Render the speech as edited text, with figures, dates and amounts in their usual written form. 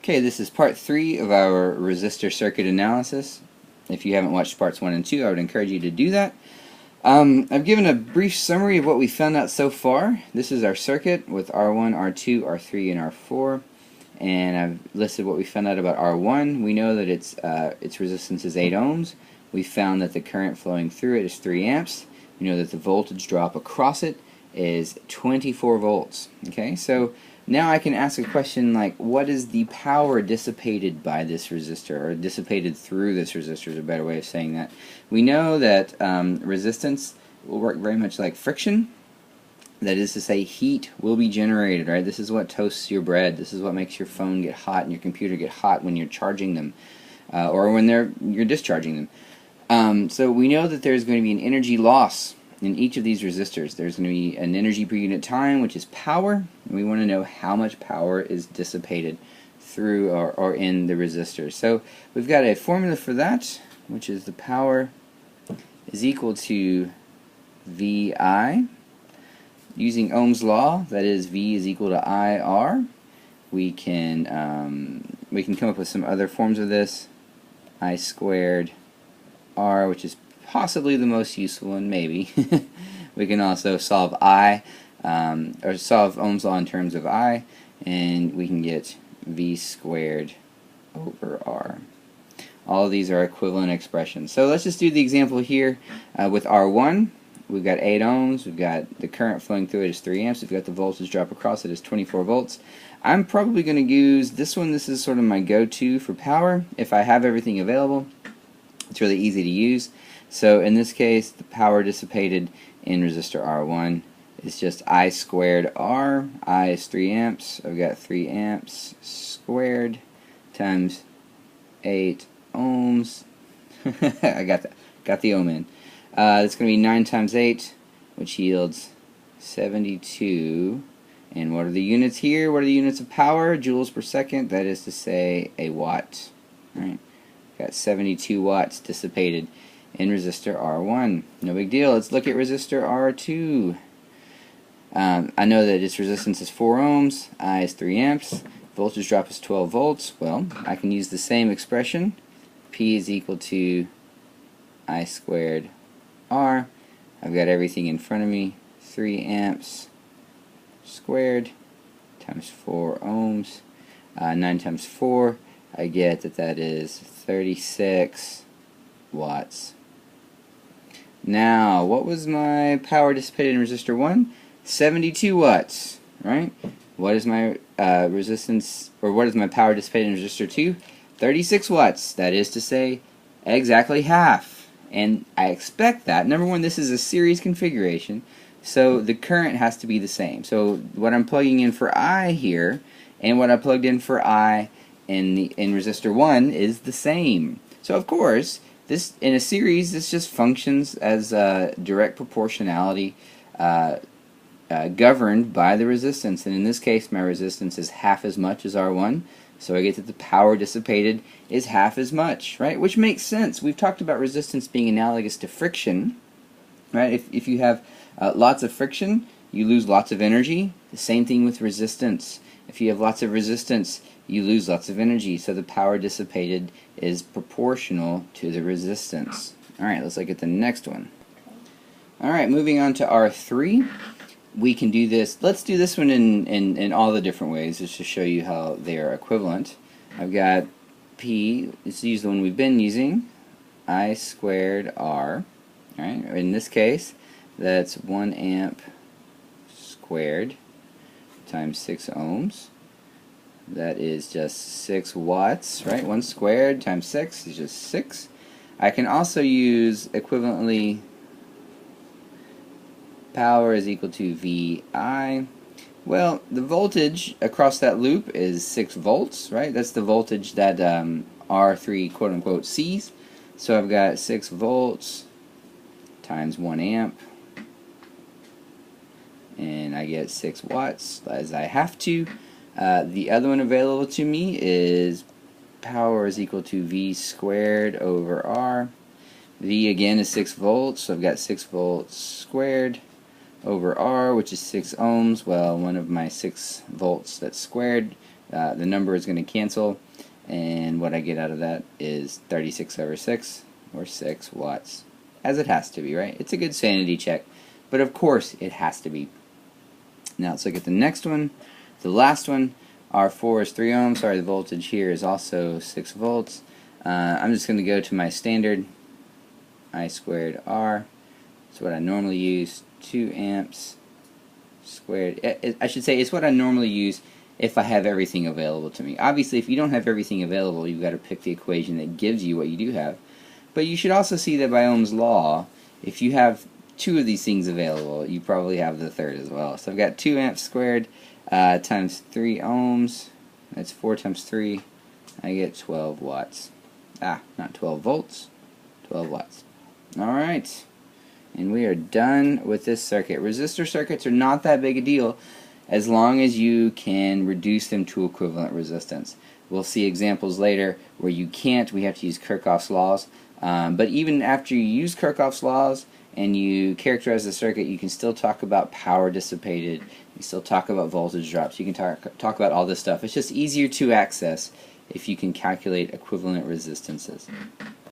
Okay, this is part 3 of our resistor circuit analysis. If you haven't watched parts 1 and 2, I would encourage you to do that. I've given a brief summary of what we found out so far. This is our circuit with R1, R2, R3, and R4. And I've listed what we found out about R1. We know that its resistance is 8 ohms. We found that the current flowing through it is 3 amps. We know that the voltage drop across it is 24 volts. Okay, so now I can ask a question like, what is the power dissipated by this resistor, or dissipated through this resistor is a better way of saying that. We know that resistance will work very much like friction. That is to say, heat will be generated, right? This is what toasts your bread. This is what makes your phone get hot and your computer get hot when you're charging them, or when you're discharging them. So we know that there's going to be an energy loss in each of these resistors. There's going to be an energy per unit time, which is power. And we want to know how much power is dissipated through or in the resistors. So we've got a formula for that, which is the power is equal to VI. Using Ohm's law, that is V is equal to IR, we can come up with some other forms of this. I squared R, which is possibly the most useful one, maybe. We can also solve or solve Ohm's law in terms of I, and we can get V squared over R. All of these are equivalent expressions. So let's just do the example here with R1. We've got 8 ohms, we've got the current flowing through it is 3 amps, we've got the voltage drop across it is 24 volts. I'm probably going to use this one. This is sort of my go-to for power if I have everything available. It's really easy to use. So in this case, the power dissipated in resistor R1 is just I squared R. I is 3 amps. I've got 3 amps squared times 8 ohms. I got the ohm in. It's going to be 9 times 8, which yields 72. And what are the units here? What are the units of power? Joules per second. That is to say, a watt. Right? Got 72 watts dissipated in resistor R1. No big deal. Let's look at resistor R2. I know that its resistance is 4 ohms. I is 3 amps. Voltage drop is 12 volts. Well, I can use the same expression. P is equal to I squared R. I've got everything in front of me. 3 amps squared times 4 ohms. 9 times 4, I get that is 36 watts. Now, what was my power dissipated in resistor 1? 72 watts, right? What is my resistance, or what is my power dissipated in resistor 2? 36 watts. That is to say, exactly half. And I expect that. Number one, this is a series configuration, so the current has to be the same. So what I'm plugging in for I here and what I plugged in for I in resistor 1 is the same. So of course, this in a series, this just functions as direct proportionality governed by the resistance. And in this case, my resistance is half as much as R1. So I get that the power dissipated is half as much, right? Which makes sense. We've talked about resistance being analogous to friction, right? If you have lots of friction, you lose lots of energy. The same thing with resistance. If you have lots of resistance, you lose lots of energy. So the power dissipated is proportional to the resistance. Alright, let's look at the next one. Alright, moving on to R3. We can do this. Let's do this one in all the different ways, just to show you how they are equivalent. I've got P, let's use the one we've been using, I squared R. Right? In this case, that's 1 amp squared times 6 ohms. That is just 6 watts, right? 1 squared times 6 is just 6. I can also use equivalently power is equal to VI. Well, the voltage across that loop is 6 volts, right? That's the voltage that R3 quote-unquote sees. So I've got 6 volts times 1 amp, and I get 6 watts as I have to. The other one available to me is power is equal to V squared over R. V again is 6 volts, so I've got 6 volts squared over R, which is 6 ohms. Well, one of my 6 volts that's squared The number is going to cancel, and what I get out of that is 36 over 6, or 6 watts, as it has to be, right? It's a good sanity check, but of course it has to be. Now let's look at the next one, the last one. R4 is 3 ohms. Sorry, the voltage here is also 6 volts. I'm just going to go to my standard I squared R. It's what I normally use, 2 amps squared. I should say it's what I normally use if I have everything available to me. Obviously, if you don't have everything available, you've got to pick the equation that gives you what you do have. But you should also see that by Ohm's law, if you have 2 of these things available, you probably have the third as well. So I've got 2 amps squared times 3 ohms. That's 4 times 3. I get 12 watts. Not 12 volts, 12 watts. Alright, and we are done with this circuit. Resistor circuits are not that big a deal as long as you can reduce them to equivalent resistance. We'll see examples later where you can't. We have to use Kirchhoff's laws. But even after you use Kirchhoff's laws and you characterize the circuit, you can still talk about power dissipated. You can still talk about voltage drops. You can talk about all this stuff. It's just easier to access if you can calculate equivalent resistances.